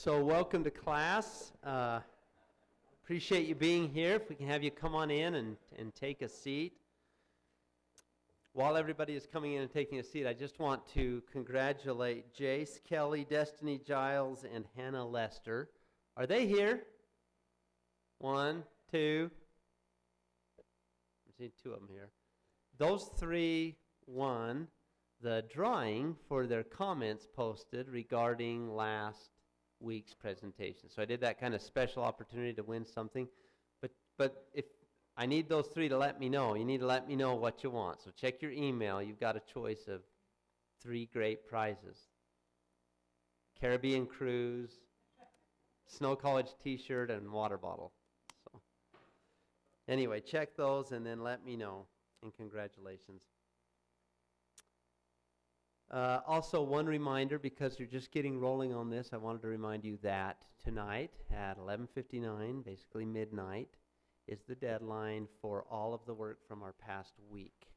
So welcome to class. Appreciate you being here. If we can have you come on in and take a seat. While everybody is coming in and taking a seat, I just want to congratulate Jace Kelly, Destiny Giles, and Hannah Lester. Are they here? One, two. I'm seeing two of them here. Those three won the drawing for their comments posted regarding last week's presentation. So I did that kind of special opportunity to win something. But if I need those three to let me know, you need to let me know what you want. So check your email. You've got a choice of three great prizes. Caribbean cruise, Snow College t-shirt, and water bottle. So anyway, check those and then let me know. And congratulations. Also, one reminder, because you're just getting rolling on this, I wanted to remind you that tonight at 11:59, basically midnight, is the deadline for all of the work from our past week.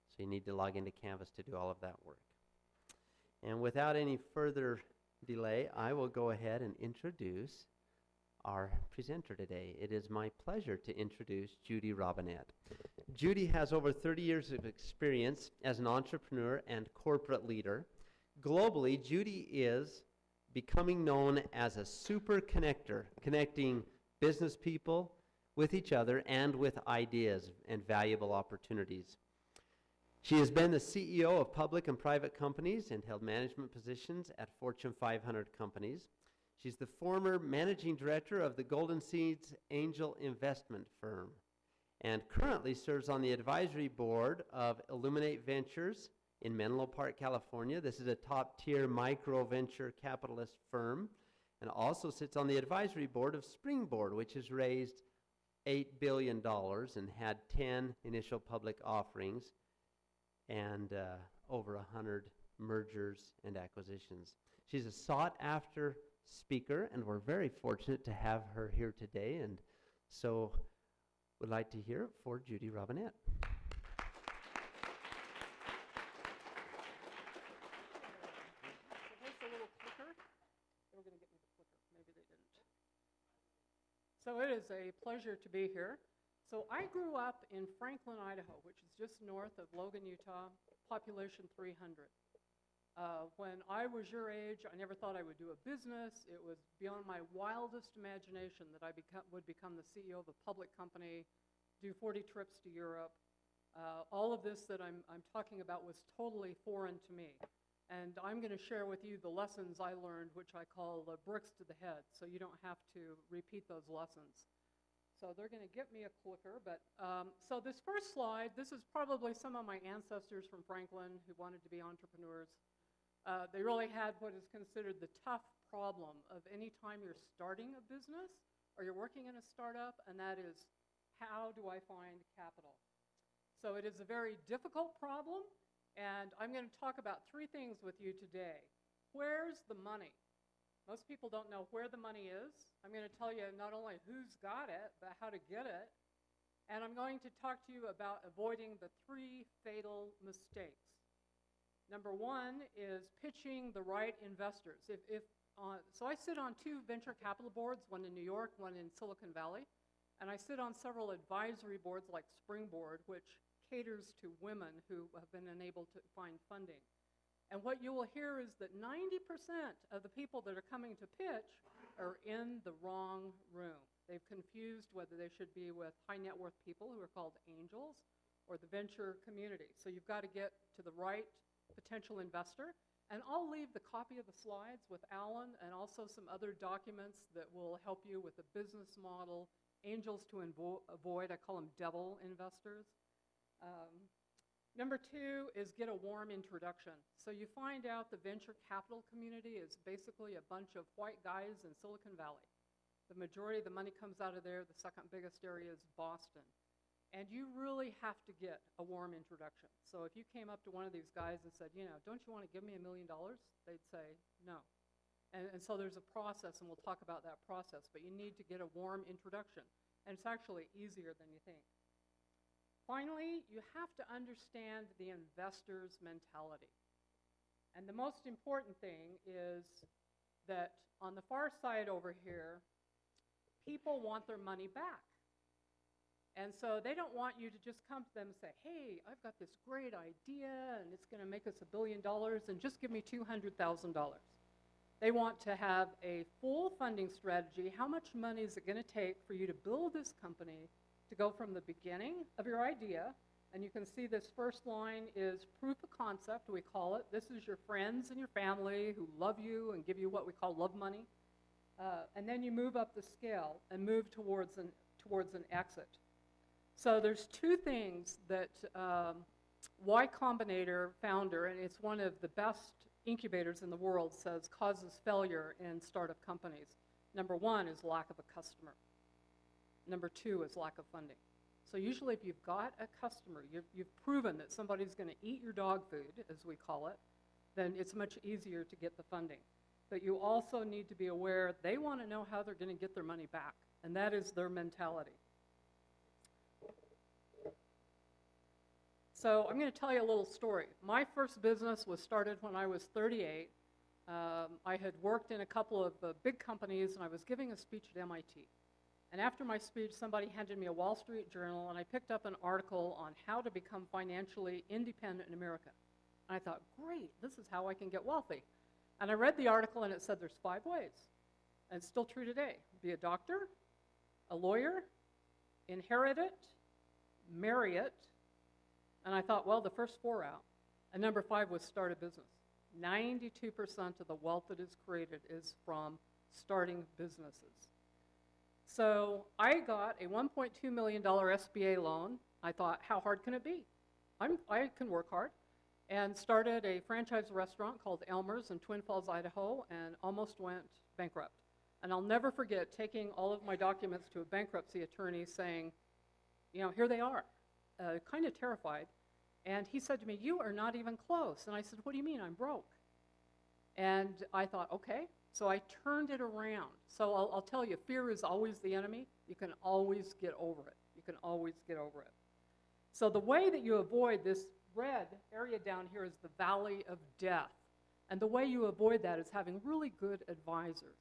So you need to log into Canvas to do all of that work. And without any further delay, I will go ahead and introduce our presenter today. It is my pleasure to introduce Judy Robinett. Judy has over 30 years of experience as an entrepreneur and corporate leader. Globally, Judy is becoming known as a super connector, connecting business people with each other and with ideas and valuable opportunities. She has been the CEO of public and private companies and held management positions at Fortune 500 companies. She's the former managing director of the Golden Seeds Angel Investment Firm and currently serves on the advisory board of Illuminate Ventures in Menlo Park, California. This is a top-tier micro-venture capitalist firm, and also sits on the advisory board of Springboard, which has raised $8 billion and had 10 initial public offerings and over 100 mergers and acquisitions. She's a sought-after speaker, and we're very fortunate to have her here today, and so would like to hear it for Judy Robinett. Here's the little clicker. They were going to get me the clicker. Maybe they didn't. So it is a pleasure to be here. So I grew up in Franklin, Idaho, which is just north of Logan, Utah, population 300. When I was your age, I never thought I would do a business. It was beyond my wildest imagination that I would become the CEO of a public company, do 40 trips to Europe. All of this that I'm talking about was totally foreign to me. And I'm going to share with you the lessons I learned, which I call the bricks to the head, so you don't have to repeat those lessons. So they're going to get me a clicker. But so this first slide, this is probably some of my ancestors from Franklin who wanted to be entrepreneurs. They really had what is considered the tough problem of any time you're starting a business or you're working in a startup, and that is, how do I find capital? So it is a very difficult problem, and I'm going to talk about three things with you today. Where's the money? Most people don't know where the money is. I'm going to tell you not only who's got it, but how to get it. And I'm going to talk to you about avoiding the three fatal mistakes. Number one is pitching the right investors. So I sit on two venture capital boards, one in New York, one in Silicon Valley, and I sit on several advisory boards like Springboard, which caters to women who have been unable to find funding. And what you will hear is that 90% of the people that are coming to pitch are in the wrong room. They've confused whether they should be with high net worth people who are called angels or the venture community. So you've got to get to the right potential investor. And I'll leave the copy of the slides with Alan and also some other documents that will help you with the business model, angels to avoid. I call them devil investors. Number two is get a warm introduction. So you find out the venture capital community is basically a bunch of white guys in Silicon Valley. The majority of the money comes out of there. The second biggest area is Boston. And you really have to get a warm introduction. So if you came up to one of these guys and said, don't you want to give me $1 million? They'd say, no. And so there's a process, and we'll talk about that process. But you need to get a warm introduction. And it's actually easier than you think. Finally, you have to understand the investor's mentality. And the most important thing is that on the far side over here, people want their money back. And so they don't want you to just come to them and say, hey, I've got this great idea, and it's going to make us $1 billion, and just give me $200,000. They want to have a full funding strategy. How much money is it going to take for you to build this company to go from the beginning of your idea? And you can see this first line is proof of concept, we call it. This is your friends and your family who love you and give you what we call love money. And then you move up the scale and move towards an exit. So there's two things that Y Combinator founder, and it's one of the best incubators in the world, says causes failure in startup companies. Number one is lack of a customer. Number two is lack of funding. So usually if you've got a customer, you've proven that somebody's going to eat your dog food, as we call it, then it's much easier to get the funding. But you also need to be aware they want to know how they're going to get their money back, and that is their mentality. So I'm going to tell you a little story. My first business was started when I was 38. I had worked in a couple of big companies, and I was giving a speech at MIT. And after my speech, somebody handed me a Wall Street Journal, and I picked up an article on how to become financially independent in America. And I thought, great, this is how I can get wealthy. And I read the article, and it said there's 5 ways. And it's still true today. Be a doctor, a lawyer, inherit it, marry it. And I thought, well, the first 4 out. And number 5 was start a business. 92% of the wealth that is created is from starting businesses. So I got a $1.2 million SBA loan. I thought, how hard can it be? I can work hard. And started a franchise restaurant called Elmer's in Twin Falls, Idaho, and almost went bankrupt. And I'll never forget taking all of my documents to a bankruptcy attorney saying, you know, here they are, kind of terrified. And he said to me, you are not even close. And I said, what do you mean? I'm broke. And I thought, okay. So I turned it around. So I'll tell you, fear is always the enemy. You can always get over it. You can always get over it. So the way that you avoid this red area down here is the valley of death. And the way you avoid that is having really good advisors.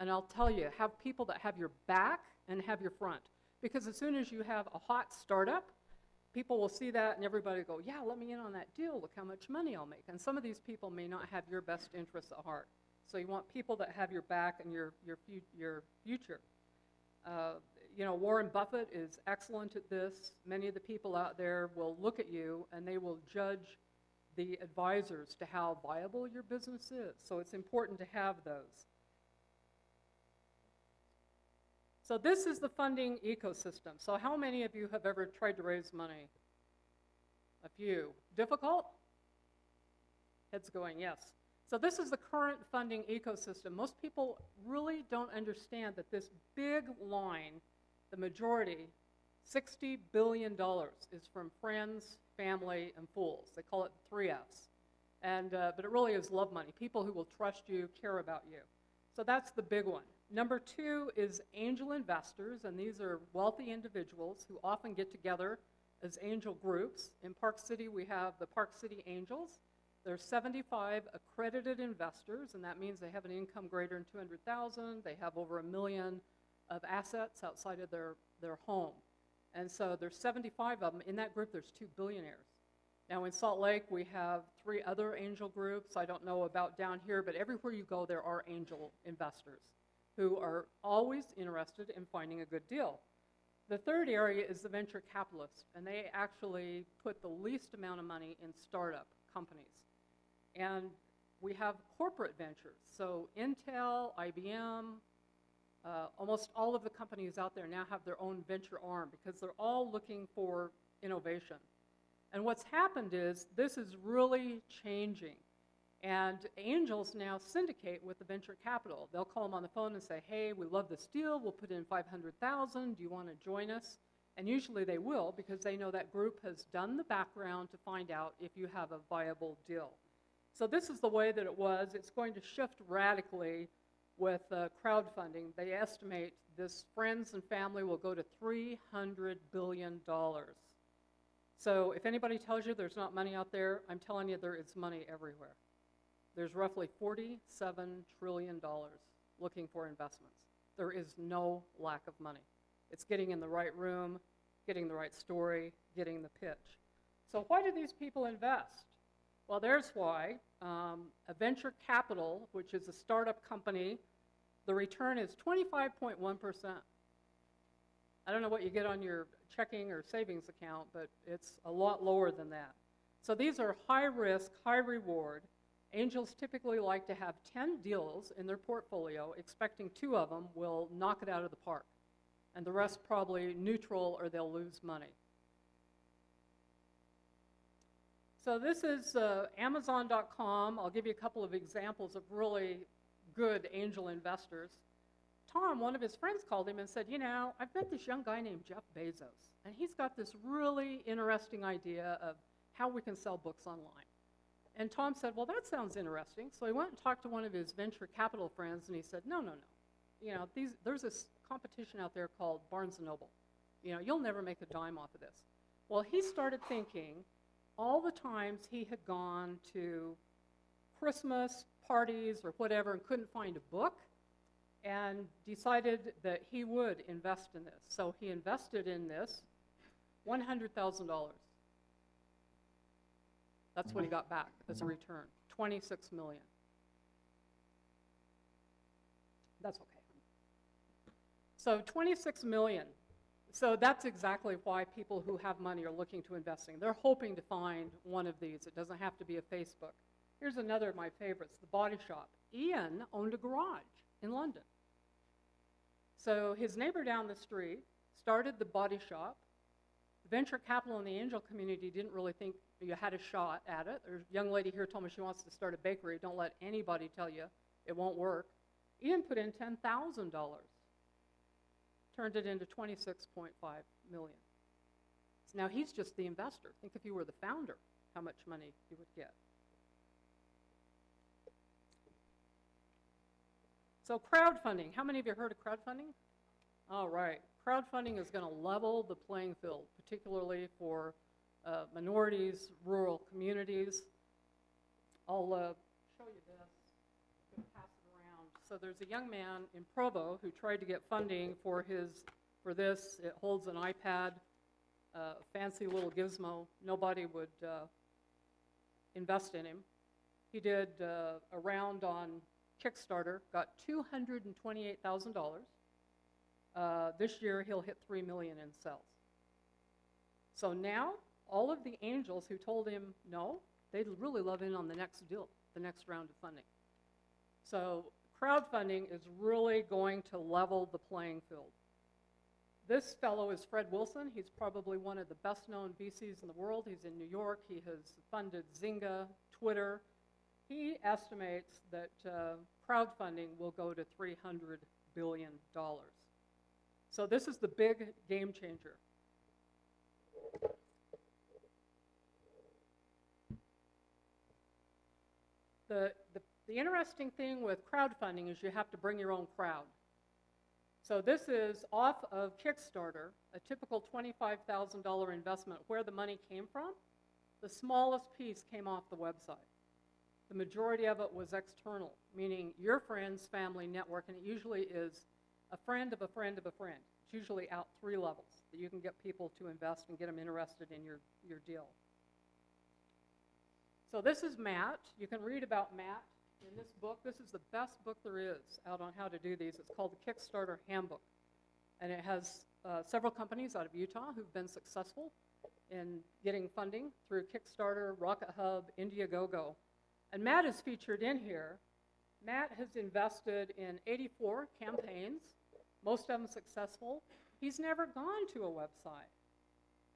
And I'll tell you, have people that have your back and have your front. Because as soon as you have a hot startup, people will see that and everybody will go, yeah, let me in on that deal. Look how much money I'll make. And some of these people may not have your best interests at heart. So you want people that have your back and your future. You know, Warren Buffett is excellent at this. Many of the people out there will look at you and they will judge the advisors to how viable your business is. So it's important to have those. So this is the funding ecosystem. So how many of you have ever tried to raise money? A few. Difficult? Heads going, yes. So this is the current funding ecosystem. Most people really don't understand that this big line, the majority, $60 billion, is from friends, family, and fools. They call it 3 Fs. But it really is love money, people who will trust you, care about you. So that's the big one. Number 2 is angel investors, and these are wealthy individuals who often get together as angel groups. In Park City, we have the Park City Angels. There's 75 accredited investors, and that means they have an income greater than $200,000. They have over $1 million of assets outside of their home. And so there's 75 of them. In that group, there's 2 billionaires. Now in Salt Lake, we have 3 other angel groups. I don't know about down here, but everywhere you go, there are angel investors who are always interested in finding a good deal. The third area is the venture capitalists, and they actually put the least amount of money in startup companies. And we have corporate ventures. So Intel, IBM, almost all of the companies out there now have their own venture arm because they're all looking for innovation. And what's happened is this is really changing. And angels now syndicate with the venture capital. They'll call them on the phone and say, hey, we love this deal. We'll put in $500,000. Do you want to join us? And usually they will because they know that group has done the background to find out if you have a viable deal. So this is the way that it was. It's going to shift radically with crowdfunding. They estimate this friends and family will go to $300 billion. So if anybody tells you there's not money out there, I'm telling you there is money everywhere. there's roughly $47 trillion looking for investments. There is no lack of money. It's getting in the right room, getting the right story, getting the pitch. So why do these people invest? Well, there's why. A venture capital, which is a startup company, the return is 25.1%. I don't know what you get on your checking or savings account, but it's a lot lower than that. So these are high risk, high reward. Angels typically like to have 10 deals in their portfolio, expecting 2 of them will knock it out of the park, and the rest probably neutral or they'll lose money. So this is Amazon.com. I'll give you a couple of examples of really good angel investors. Tom, one of his friends, called him and said, you know, I've met this young guy named Jeff Bezos, and he's got this really interesting idea of how we can sell books online. And Tom said, well, that sounds interesting. So he went and talked to one of his venture capital friends, and he said, no. You know, there's this competition out there called Barnes & Noble. You know, you'll never make a dime off of this. Well, he started thinking all the times he had gone to Christmas parties or whatever and couldn't find a book, and decided that he would invest in this. So he invested in this $100,000. That's what he got back as a return, $26 million. That's okay. So $26 million. So that's exactly why people who have money are looking to investing. They're hoping to find one of these. It doesn't have to be a Facebook. Here's another of my favorites, The Body Shop. Ian owned a garage in London. So his neighbor down the street started the body shop. Venture capital in the angel community didn't really think you had a shot at it. There's a young lady here told me she wants to start a bakery. Don't let anybody tell you it won't work. Ian put in $10,000, turned it into $26.5 million. So now he's just the investor. Think if you were the founder, how much money you would get. So crowdfunding. How many of you heard of crowdfunding? All right. Crowdfunding is going to level the playing field, particularly for minorities, rural communities. I'll show you this. I'm going to pass it around. So there's a young man in Provo who tried to get funding for this. It holds an iPad, a fancy little gizmo. Nobody would invest in him. He did a round on Kickstarter, got $228,000. This year he'll hit $3 million in sales. So now all of the angels who told him no, they'd really love in on the next deal, the next round of funding. So crowdfunding is really going to level the playing field. This fellow is Fred Wilson. He's probably one of the best known VCs in the world. He's in New York. He has funded Zynga, Twitter. He estimates that crowdfunding will go to $300 billion. So this is the big game changer. The interesting thing with crowdfunding is you have to bring your own crowd. So this is off of Kickstarter, a typical $25,000 investment. Where the money came from, the smallest piece came off the website. The majority of it was external, meaning your friends, family, network, and it usually is a friend of a friend of a friend. It's usually out 3 levels that you can get people to invest and get them interested in your deal. So this is Matt. You can read about Matt in this book. This is the best book there is out on how to do these. It's called the Kickstarter Handbook. And it has several companies out of Utah who've been successful in getting funding through Kickstarter, Rocket Hub, Indiegogo. And Matt is featured in here. Matt has invested in 84 campaigns, most of them successful. He's never gone to a website.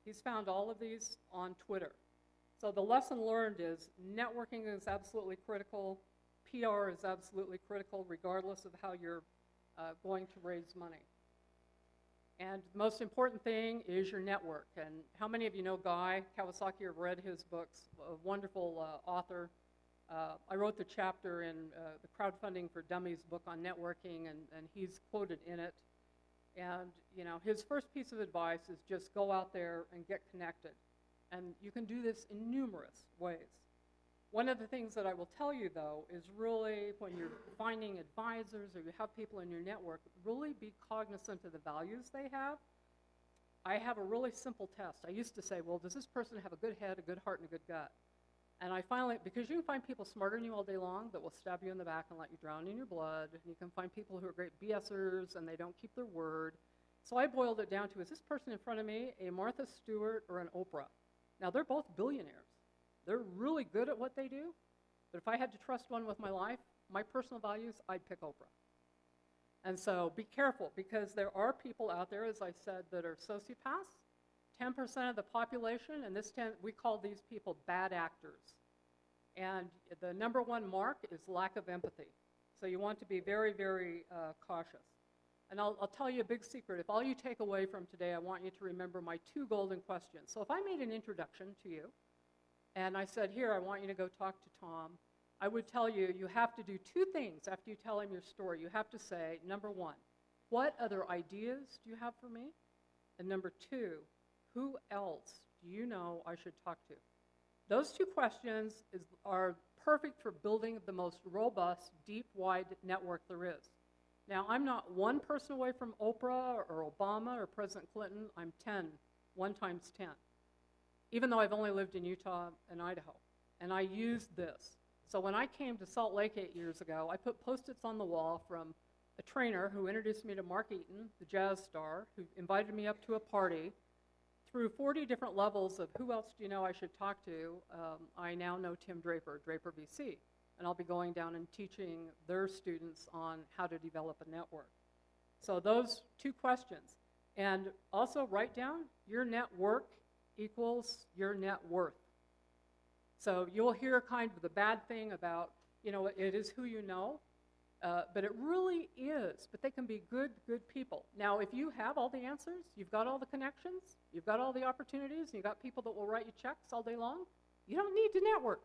He's found all of these on Twitter. So the lesson learned is networking is absolutely critical. PR is absolutely critical, regardless of how you're going to raise money. And the most important thing is your network. And how many of you know Guy Kawasaki, have read his books? A wonderful author. I wrote the chapter in the Crowdfunding for Dummies book on networking, and he's quoted in it. And you know, his first piece of advice is just go out there and get connected. And you can do this in numerous ways. One of the things that I will tell you, though, is really when you're finding advisors or you have people in your network, really be cognizant of the values they have. I have a really simple test. I used to say, well, does this person have a good head, a good heart, and a good gut? And I finally, because you can find people smarter than you all day long that will stab you in the back and let you drown in your blood. And you can find people who are great BSers and they don't keep their word. So I boiled it down to, is this person in front of me a Martha Stewart or an Oprah? Now, they're both billionaires. They're really good at what they do. But if I had to trust one with my life, my personal values, I'd pick Oprah. And so be careful, because there are people out there, as I said, that are sociopaths. 10% of the population, and we call these people bad actors. And the number one mark is lack of empathy. So you want to be very, very cautious. And I'll tell you a big secret. If all you take away from today, I want you to remember my 2 golden questions. So if I made an introduction to you, and I said, here, I want you to go talk to Tom, I would tell you, you have to do 2 things after you tell him your story. You have to say, number 1, what other ideas do you have for me? And number 2, who else do you know I should talk to? Those 2 questions are perfect for building the most robust, deep, wide network there is. Now, I'm not 1 person away from Oprah or Obama or President Clinton. I'm 10, 1 times 10, even though I've only lived in Utah and Idaho. And I used this. So when I came to Salt Lake 8 years ago, I put Post-its on the wall from a trainer who introduced me to Mark Eaton, the jazz star, who invited me up to a party. Through 40 different levels of who else do you know I should talk to, I now know Tim Draper, Draper VC. And I'll be going down and teaching their students on how to develop a network. So those 2 questions. And also write down your network equals your net worth. So you'll hear kind of the bad thing about, it is who you know, but it really is. But they can be good people. Now, if you have all the answers, you've got all the connections, you've got all the opportunities, and you've got people that will write you checks all day long, you don't need to network.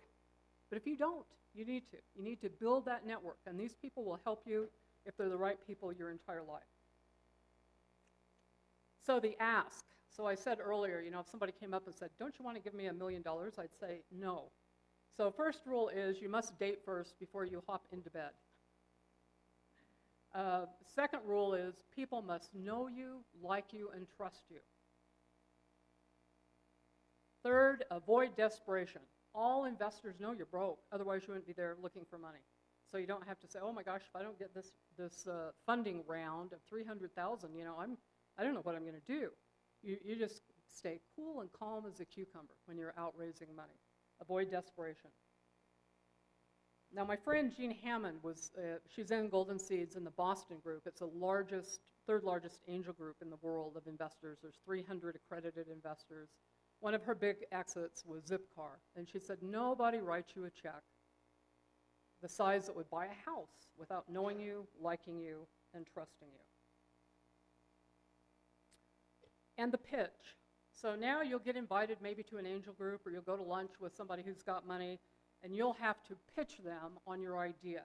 But if you don't, you need to. You need to build that network, and these people will help you if they're the right people your entire life. So the ask. So I said earlier, if somebody came up and said, don't you want to give me $1 million? I'd say no. So first rule is you must date first before you hop into bed. Second rule is people must know you, like you, and trust you. Third, avoid desperation. All investors know you're broke, otherwise you wouldn't be there looking for money. So you don't have to say, oh my gosh, if I don't get this funding round of $300,000, I don't know what I'm going to do. You just stay cool and calm as a cucumber when you're out raising money. Avoid desperation. Now my friend Jean Hammond she's in Golden Seeds in the Boston group. It's the third largest angel group in the world of investors. There's 300 accredited investors. One of her big exits was Zipcar, and she said, nobody writes you a check the size that would buy a house without knowing you, liking you, and trusting you. And the pitch. So now you'll get invited maybe to an angel group, or you'll go to lunch with somebody who's got money, and you'll have to pitch them on your idea.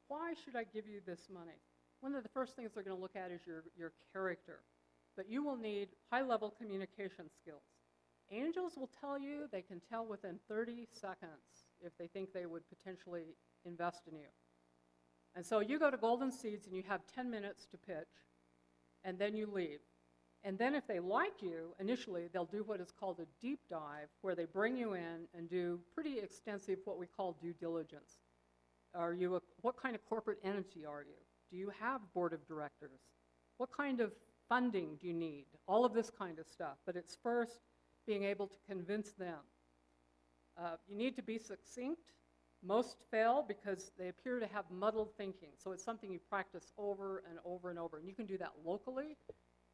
Why should I give you this money? One of the first things they're going to look at is your character. But you will need high-level communication skills. Angels will tell you, they can tell within 30 seconds if they think they would potentially invest in you. And so you go to Golden Seeds and you have 10 minutes to pitch, and then you leave. And then if they like you, initially they'll do what is called a deep dive, where they bring you in and do pretty extensive what we call due diligence. What kind of corporate entity are you? Do you have board of directors? What kind of funding do you need? All of this kind of stuff. But it's first being able to convince them. You need to be succinct. Most fail because they appear to have muddled thinking. So it's something you practice over and over and over. And you can do that locally.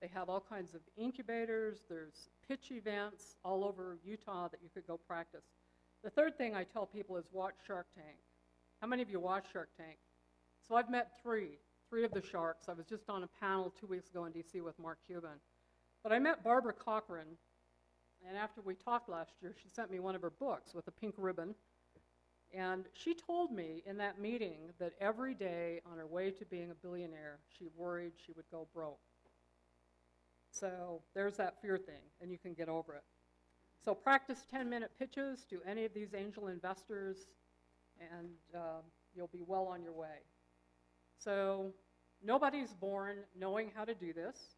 They have all kinds of incubators. There's pitch events all over Utah that you could go practice. The third thing I tell people is watch Shark Tank. How many of you watch Shark Tank? So I've met three of the sharks. I was just on a panel 2 weeks ago in DC with Mark Cuban. But I met Barbara Cochran, and after we talked last year, she sent me one of her books with a pink ribbon. And she told me in that meeting that every day on her way to being a billionaire, she worried she would go broke. So there's that fear thing, and you can get over it. So practice 10-minute pitches to any of these angel investors, and you'll be well on your way. So nobody's born knowing how to do this.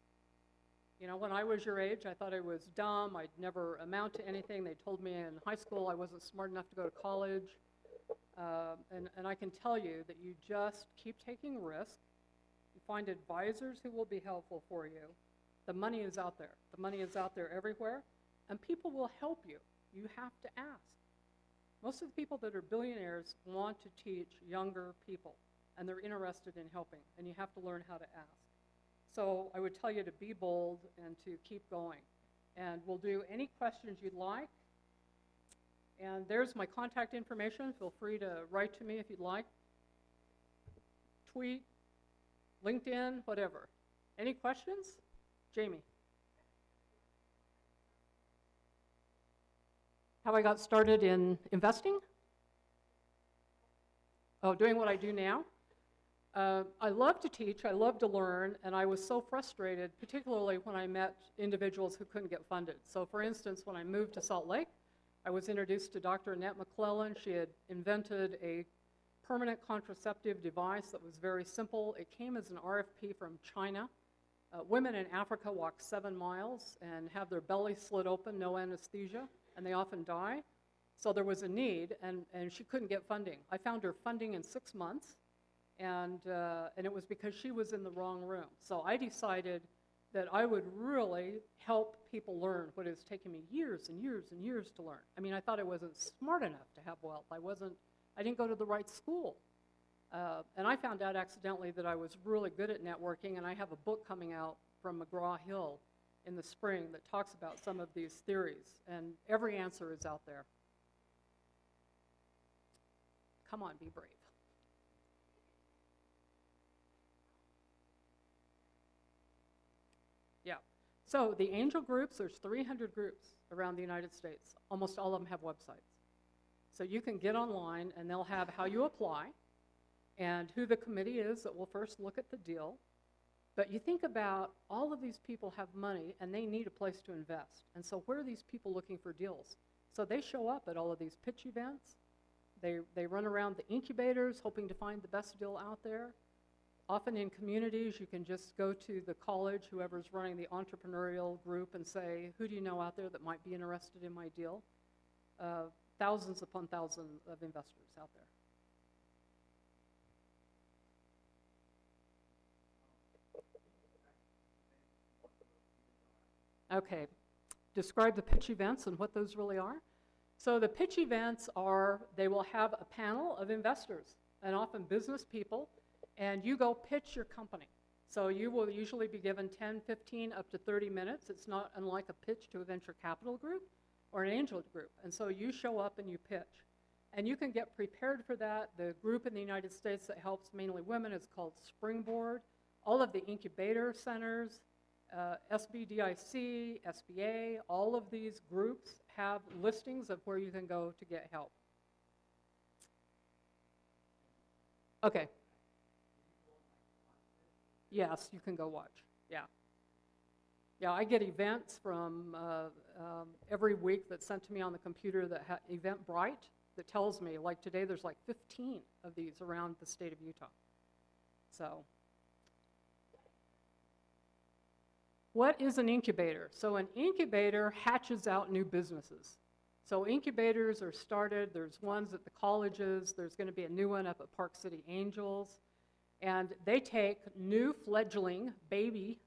You know, when I was your age, I thought I was dumb. I'd never amount to anything. They told me in high school I wasn't smart enough to go to college. And I can tell you that you just keep taking risks. You find advisors who will be helpful for you. The money is out there. The money is out there everywhere. And people will help you. You have to ask. Most of the people that are billionaires want to teach younger people, and they're interested in helping, and you have to learn how to ask. So I would tell you to be bold and to keep going. And we'll do any questions you'd like. And there's my contact information. Feel free to write to me if you'd like. Tweet, LinkedIn, whatever. Any questions? Jamie. How I got started in investing? Oh, doing what I do now? I love to teach, I love to learn, and I was so frustrated, particularly when I met individuals who couldn't get funded. So for instance, when I moved to Salt Lake, I was introduced to Dr. Annette McClellan. She had invented a permanent contraceptive device that was very simple. It came as an RFP from China. Women in Africa walk 7 miles and have their belly slit open, no anesthesia, and they often die. So there was a need, and she couldn't get funding. I found her funding in 6 months, and it was because she was in the wrong room. So I decided that I would really help people learn what has taken me years and years and years to learn. I mean, I thought I wasn't smart enough to have wealth. I didn't go to the right school. And I found out accidentally that I was really good at networking, and I have a book coming out from McGraw-Hill in the spring that talks about some of these theories, and every answer is out there. Come on, be brave. Yeah. So the angel groups, there's 300 groups around the United States. Almost all of them have websites. So you can get online, and they'll have how you apply and who the committee is that will first look at the deal. But you think about all of these people have money, and they need a place to invest. And so where are these people looking for deals? So they show up at all of these pitch events. They run around the incubators hoping to find the best deal out there. Often in communities, you can just go to the college, whoever's running the entrepreneurial group, and say, who do you know out there that might be interested in my deal? Thousands upon thousands of investors out there. Okay, describe the pitch events and what those really are. So the pitch events are, they will have a panel of investors and often business people, and you go pitch your company. So you will usually be given 10, 15, up to 30 minutes. It's not unlike a pitch to a venture capital group or an angel group. And so you show up and you pitch. And you can get prepared for that. The group in the United States that helps mainly women is called Springboard. All of the incubator centers, SBDIC, SBA, all of these groups have listings of where you can go to get help. Okay. Yes, you can go watch. Yeah. Yeah, I get events from every week that's sent to me on the computer that Eventbrite that tells me, like today there's like 15 of these around the state of Utah. So. What is an incubator? So an incubator hatches out new businesses. So incubators are started, there's ones at the colleges, there's going to be a new one up at Park City Angels, and they take new fledgling baby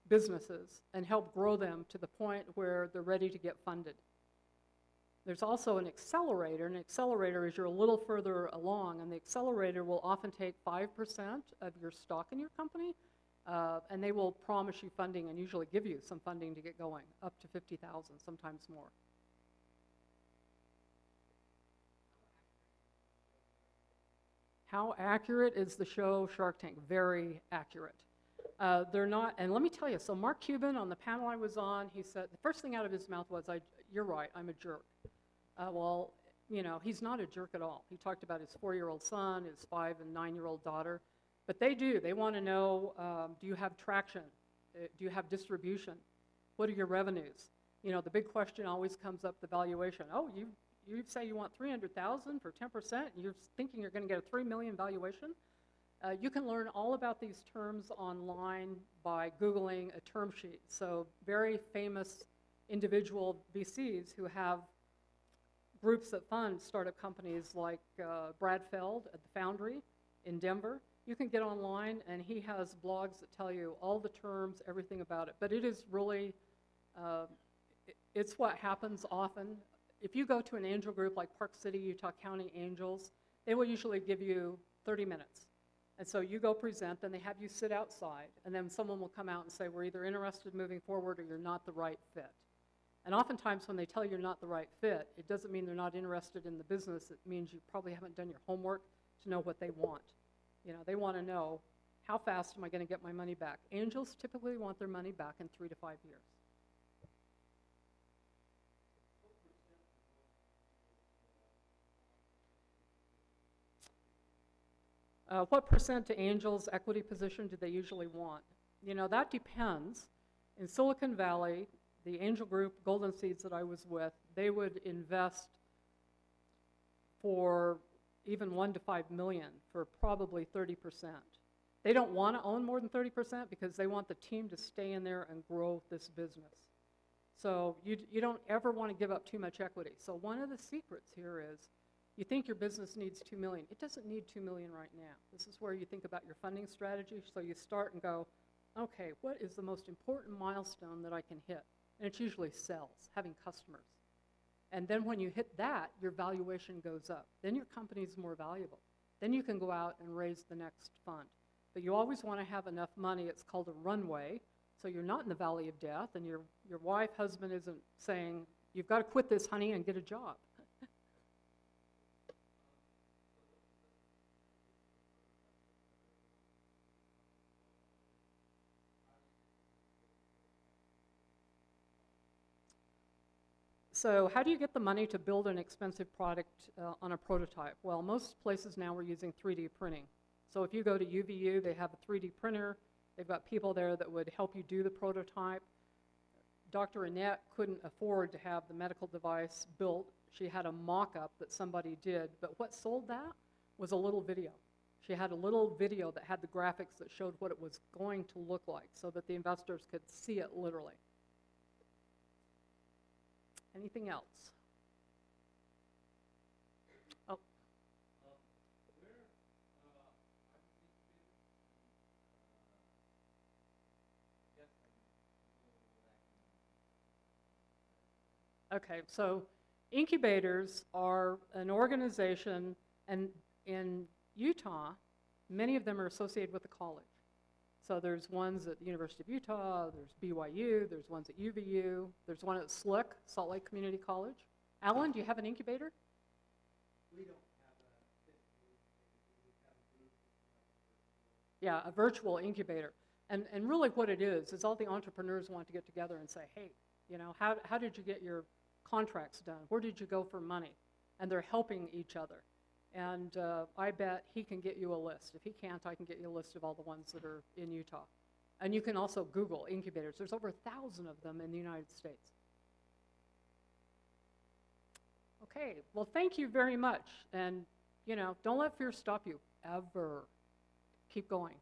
businesses and help grow them to the point where they're ready to get funded. There's also an accelerator. An accelerator is you're a little further along, and the accelerator will often take 5% of your stock in your company, and they will promise you funding and usually give you some funding to get going, up to $50,000, sometimes more. How accurate is the show Shark Tank? Very accurate. They're not, and let me tell you, so Mark Cuban on the panel I was on, he said, the first thing out of his mouth was, you're right, I'm a jerk. Well, you know, he's not a jerk at all. He talked about his 4-year-old son, his 5- and 9-year-old daughter. But they want to know, do you have traction? Do you have distribution? What are your revenues? You know, the big question always comes up, the valuation. Oh, you say you want $300,000 for 10%, and you're thinking you're going to get a $3 million valuation? You can learn all about these terms online by Googling a term sheet. So very famous individual VCs who have groups that fund startup companies like Brad Feld at the Foundry in Denver. You can get online, and he has blogs that tell you all the terms, everything about it. But it is really, it's what happens often. If you go to an angel group like Park City, Utah County Angels, they will usually give you 30 minutes. And so you go present, then they have you sit outside, and then someone will come out and say, we're either interested in moving forward or you're not the right fit. And oftentimes when they tell you you're not the right fit, it doesn't mean they're not interested in the business. It means you probably haven't done your homework to know what they want. You know, they want to know, how fast am I going to get my money back? Angels typically want their money back in 3 to 5 years. What percent to angels' equity position do they usually want? You know, that depends. In Silicon Valley, the angel group, Golden Seeds that I was with, they would invest for even 1 to 5 million for probably 30%. They don't want to own more than 30% because they want the team to stay in there and grow this business. So you don't ever want to give up too much equity. So one of the secrets here is, you think your business needs 2 million. It doesn't need 2 million right now. This is where you think about your funding strategy. So you start and go, okay, what is the most important milestone that I can hit? And it's usually sales, having customers. And then when you hit that, your valuation goes up. Then your company's more valuable. Then you can go out and raise the next fund. But you always want to have enough money. It's called a runway. So you're not in the valley of death, and your wife, husband isn't saying, you've got to quit this, honey, and get a job. So how do you get the money to build an expensive product on a prototype? Well, most places now are using 3D printing. So if you go to UVU, they have a 3D printer. They've got people there that would help you do the prototype. Dr. Annette couldn't afford to have the medical device built. She had a mock-up that somebody did, but what sold that was a little video. She had a little video that had the graphics that showed what it was going to look like so that the investors could see it literally. Anything else? Oh. Okay, so incubators are an organization, and in Utah, many of them are associated with the college. So there's ones at the University of Utah, there's BYU, there's ones at UVU, there's one at SLIC, Salt Lake Community College. Alan, do you have an incubator? We don't have a physical incubator. We have a group. Yeah, a virtual incubator. And really what it is all the entrepreneurs want to get together and say, hey, you know, how did you get your contracts done? Where did you go for money? And they're helping each other. And I bet he can get you a list. If he can't, I can get you a list of all the ones that are in Utah. And you can also Google incubators. There's over 1,000 of them in the United States. Okay, well, thank you very much. And, you know, don't let fear stop you, ever. Keep going.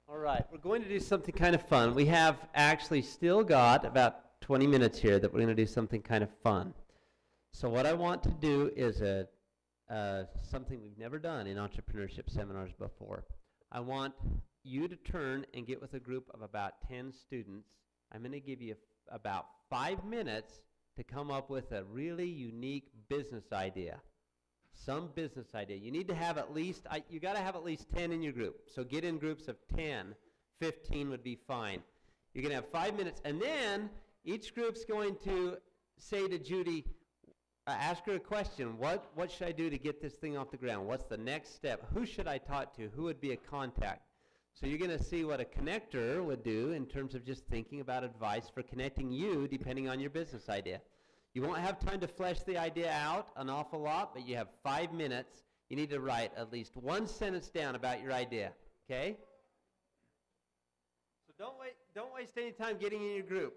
All right, we're going to do something kind of fun. We have actually still got about 20 minutes here that we're going to do something kind of fun. So what I want to do is something we've never done in entrepreneurship seminars before. I want you to turn and get with a group of about 10 students. I'm going to give you about 5 minutes to come up with a really unique business idea. Some business idea. You need to have at least, you got to have at least 10 in your group. So get in groups of 10, 15 would be fine. You're going to have 5 minutes, and then each group's going to say to Judy, ask her a question. What should I do to get this thing off the ground? What's the next step? Who should I talk to? Who would be a contact? So you're going to see what a connector would do in terms of just thinking about advice for connecting you depending on your business idea. You won't have time to flesh the idea out an awful lot, but you have 5 minutes. You need to write at least one sentence down about your idea, okay? So don't waste any time getting in your group.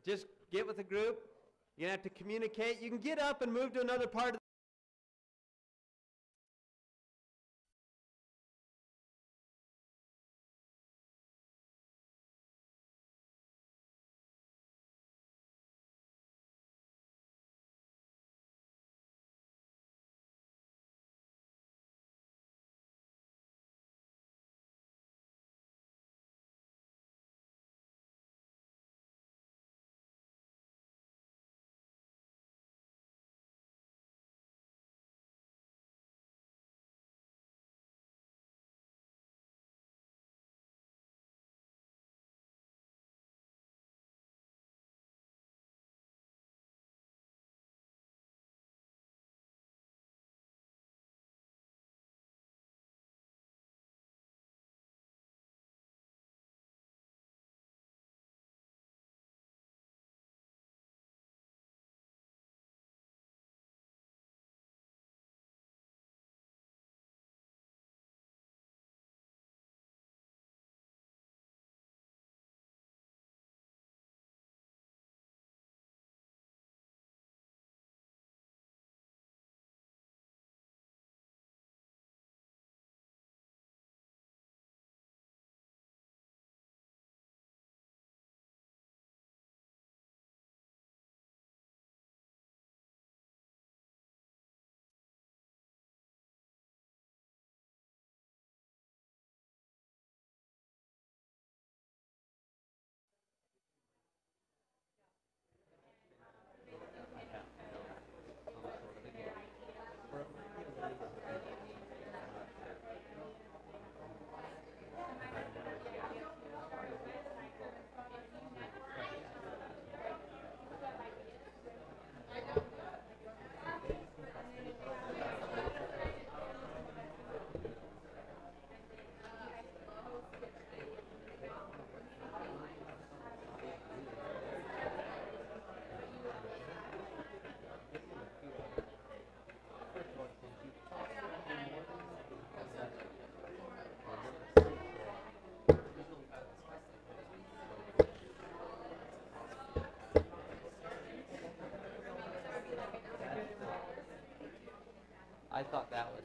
Just get with the group. You're going to have to communicate. You can get up and move to another part of I thought that was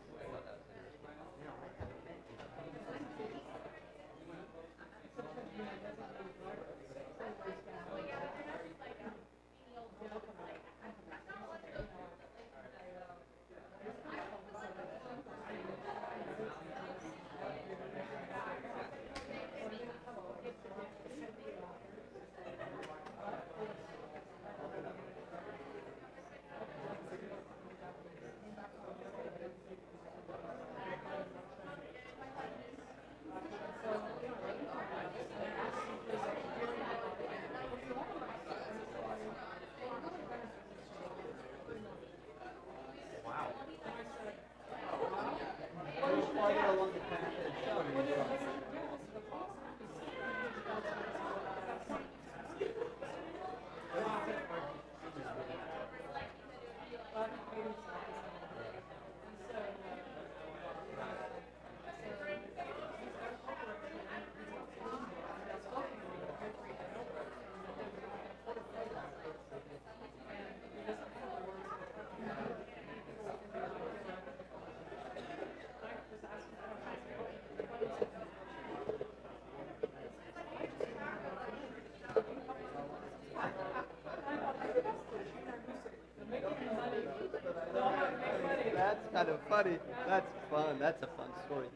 That's kind of funny. That's fun. That's a fun story.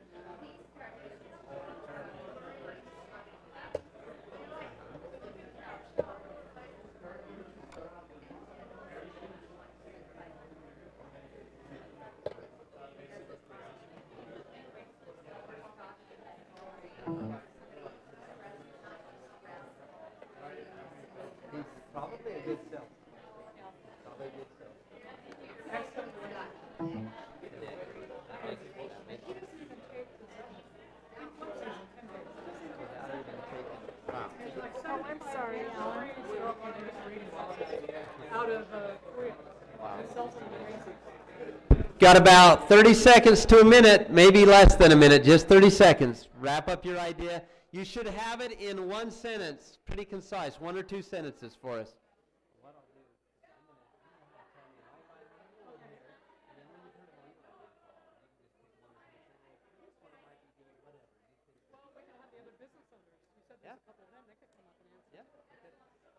He's probably a good sell. Probably a good sell. Got about 30 seconds to a minute, maybe less than a minute, just 30 seconds. Wrap up your idea. You should have it in one sentence, pretty concise, 1 or 2 sentences for us.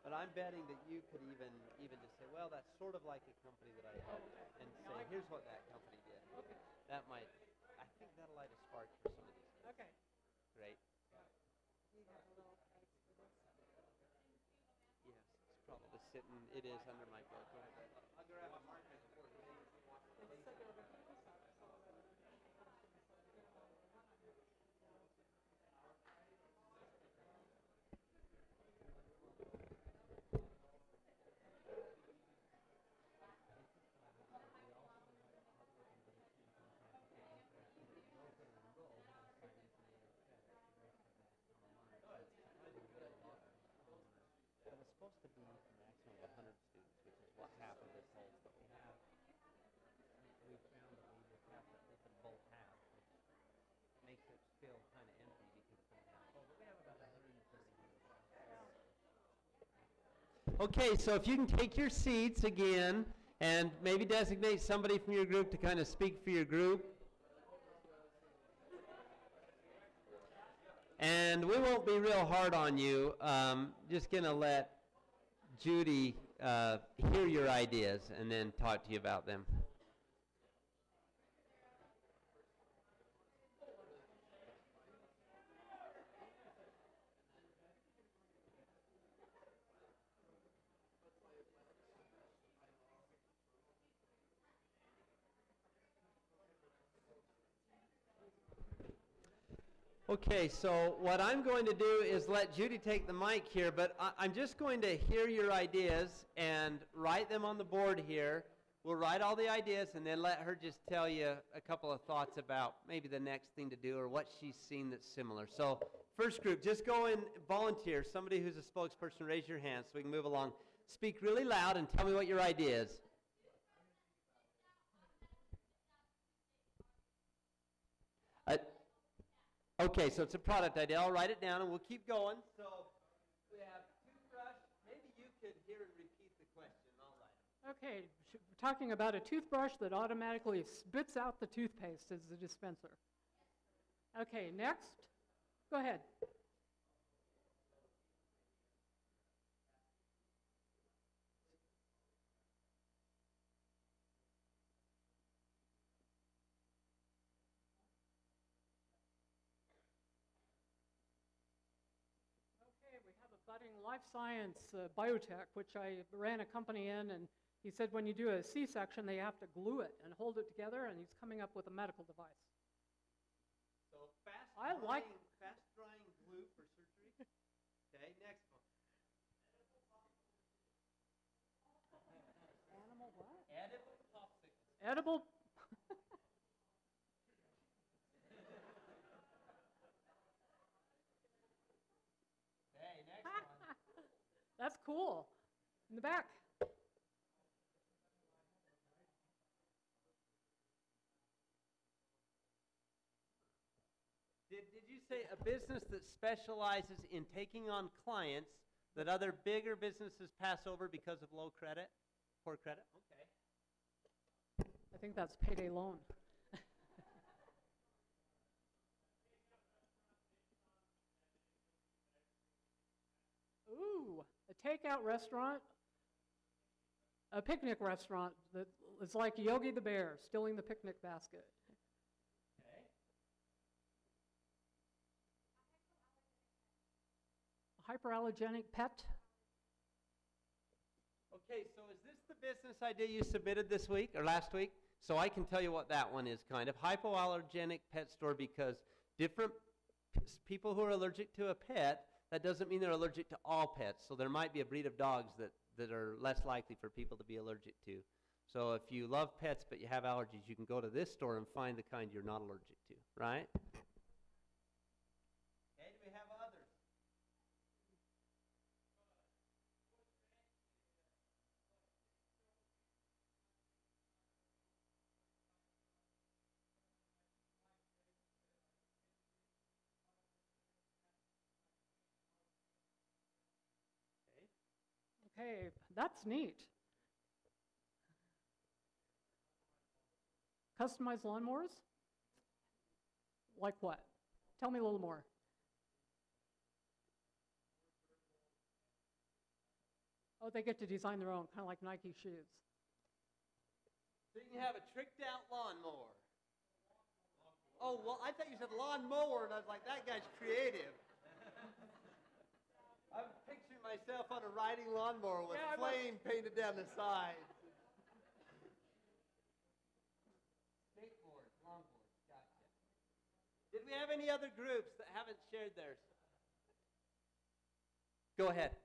But I'm betting that you could even just say, well, that's sort of like a company that I helped, and say, here's what that company did. That might, I think that'll light a spark for some of these things. Okay. Great. Yes, it's probably sitting, it is under my book. I'll grab a marker. It was supposed to be a maximum of 100 students, which is what half of this holds, but we have, we found that we just have to open both halves, which makes it feel kind of empty because it's half full, but we have about 130. Okay, so if you can take your seats again and maybe designate somebody from your group to kind of speak for your group. And we won't be real hard on you. Just going to let Judy hear your ideas and then talk to you about them. Okay, so what I'm going to do is let Judy take the mic here, but I'm just going to hear your ideas and write them on the board here. We'll write all the ideas and then let her just tell you a couple of thoughts about maybe the next thing to do or what she's seen that's similar. So first group, just go and volunteer. Somebody who's a spokesperson, raise your hand so we can move along. Speak really loud and tell me what your idea is. Okay, so it's a product idea. I'll write it down and we'll keep going. So we have toothbrush. Maybe you could hear and repeat the question. I'll write it. Okay, we're talking about a toothbrush that automatically spits out the toothpaste as the dispenser. Okay, next. Go ahead. Budding life science biotech, which I ran a company in, and he said when you do a C-section, they have to glue it and hold it together, and he's coming up with a medical device. So fast-drying glue for surgery. Okay, next one. Animal what? Edible popsicles. Edible. That's cool. In the back. Did you say a business that specializes in taking on clients that other bigger businesses pass over because of low credit, poor credit? Okay. I think that's payday loan. Ooh, a takeout restaurant, a picnic restaurant that is like Yogi the Bear, stealing the picnic basket. Okay. A hyperallergenic pet. Okay, so is this the business idea you submitted this week or last week? So I can tell you what that one is kind of. Hypoallergenic pet store, because different people who are allergic to a pet, that doesn't mean they're allergic to all pets. So there might be a breed of dogs that are less likely for people to be allergic to. So if you love pets but you have allergies, you can go to this store and find the kind you're not allergic to, right? Okay, do we have others? Okay, that's neat. Customized lawnmowers? Like what? Tell me a little more. Oh, they get to design their own, kind of like Nike shoes. So you can have a tricked-out lawnmower. Oh, well, I thought you said lawnmower, and I was like, that guy's creative. I'm picturing myself on a riding lawnmower with flame painted down the sides. Skateboard, longboard, gotcha. Did we have any other groups that haven't shared theirs? Go ahead.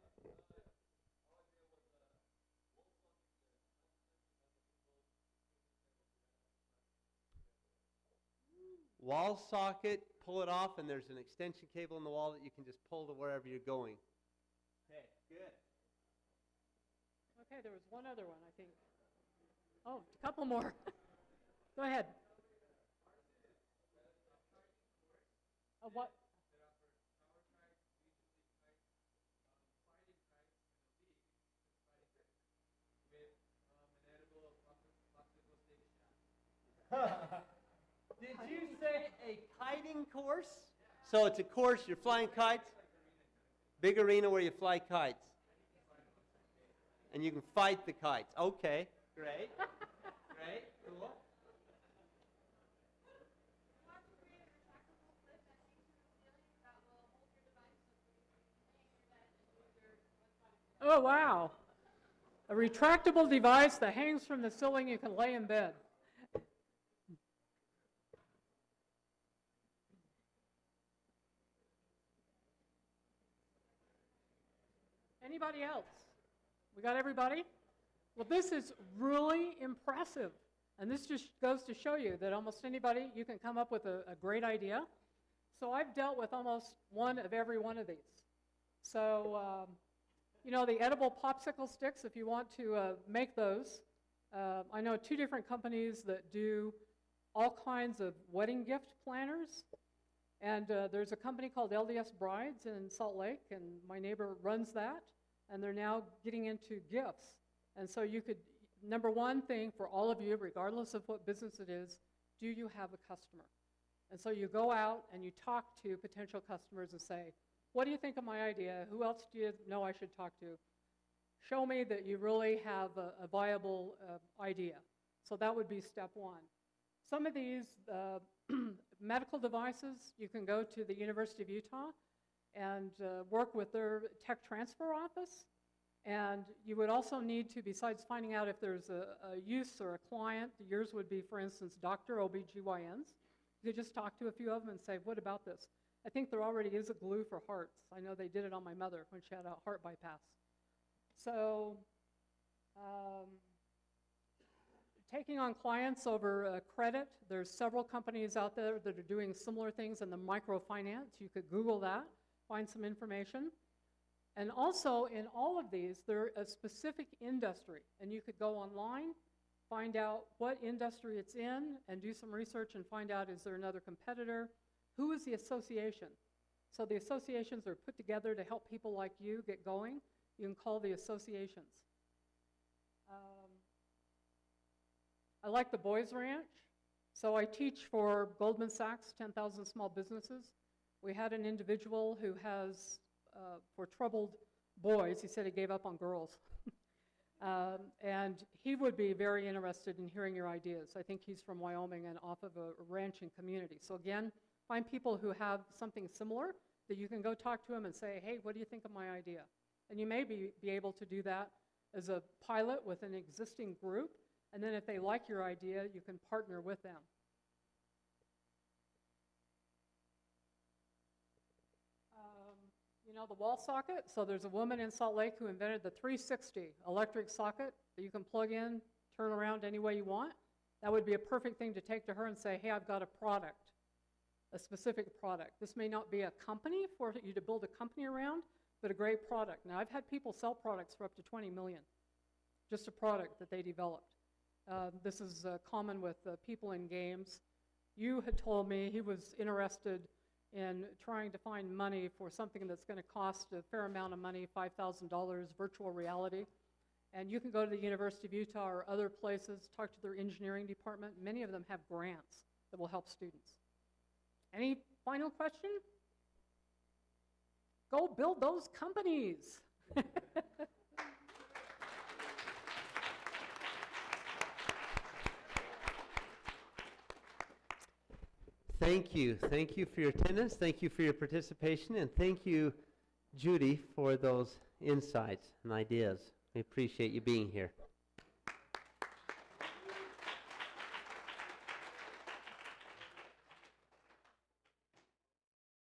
Wall socket, pull it off, and there's an extension cable in the wall that you can just pull to wherever you're going. Okay, good. Okay, there was one other one, I think. Oh, a couple more. Go ahead. What? Did you say a kiting course? So it's a course, you're flying kites? Big arena where you fly kites. And you can fight the kites. Okay, great. Great, cool. Oh, wow. A retractable device that hangs from the ceiling you can lay in bed. Anybody else? We got everybody? Well, this is really impressive. And this just goes to show you that almost anybody, you can come up with a great idea. So I've dealt with almost one of every one of these. So, you know, the edible popsicle sticks, if you want to make those, I know 2 different companies that do all kinds of wedding gift planners. And there's a company called LDS Brides in Salt Lake, and my neighbor runs that. And they're now getting into gifts. And so you could, number one thing for all of you, regardless of what business it is, do you have a customer? And so you go out and you talk to potential customers and say, what do you think of my idea? Who else do you know I should talk to? Show me that you really have a viable idea. So that would be step one. Some of these medical devices, you can go to the University of Utah and work with their tech transfer office. And you would also need to, besides finding out if there's a use or a client, yours would be, for instance, doctor, OBGYNs. You could just talk to a few of them and say, what about this? I think there already is a glue for hearts. I know they did it on my mother when she had a heart bypass. So taking on clients over credit, there's several companies out there that are doing similar things in the microfinance. You could Google that, find some information. And also in all of these, there's a specific industry. And you could go online, find out what industry it's in, and do some research and find out, is there another competitor? Who is the association? So the associations are put together to help people like you get going. You can call the associations. I like the Boys Ranch. So I teach for Goldman Sachs, 10,000 small businesses. We had an individual who has, for troubled boys, he said he gave up on girls. And he would be very interested in hearing your ideas. I think he's from Wyoming and off of a ranching community. So again, find people who have something similar that you can go talk to them and say, hey, what do you think of my idea? And you may be able to do that as a pilot with an existing group. And then if they like your idea, you can partner with them. You know, the wall socket. So there's a woman in Salt Lake who invented the 360 electric socket that you can plug in, turn around any way you want. That would be a perfect thing to take to her and say, hey, I've got a product, a specific product. This may not be a company for you to build a company around, but a great product. Now, I've had people sell products for up to $20 million, just a product that they developed. This is common with people in games. You had told me he was interested in trying to find money for something that's going to cost a fair amount of money, $5,000, virtual reality. And you can go to the University of Utah or other places, talk to their engineering department. Many of them have grants that will help students. Any final question? Go build those companies. Thank you. Thank you for your attendance. Thank you for your participation. And thank you, Judy, for those insights and ideas. We appreciate you being here.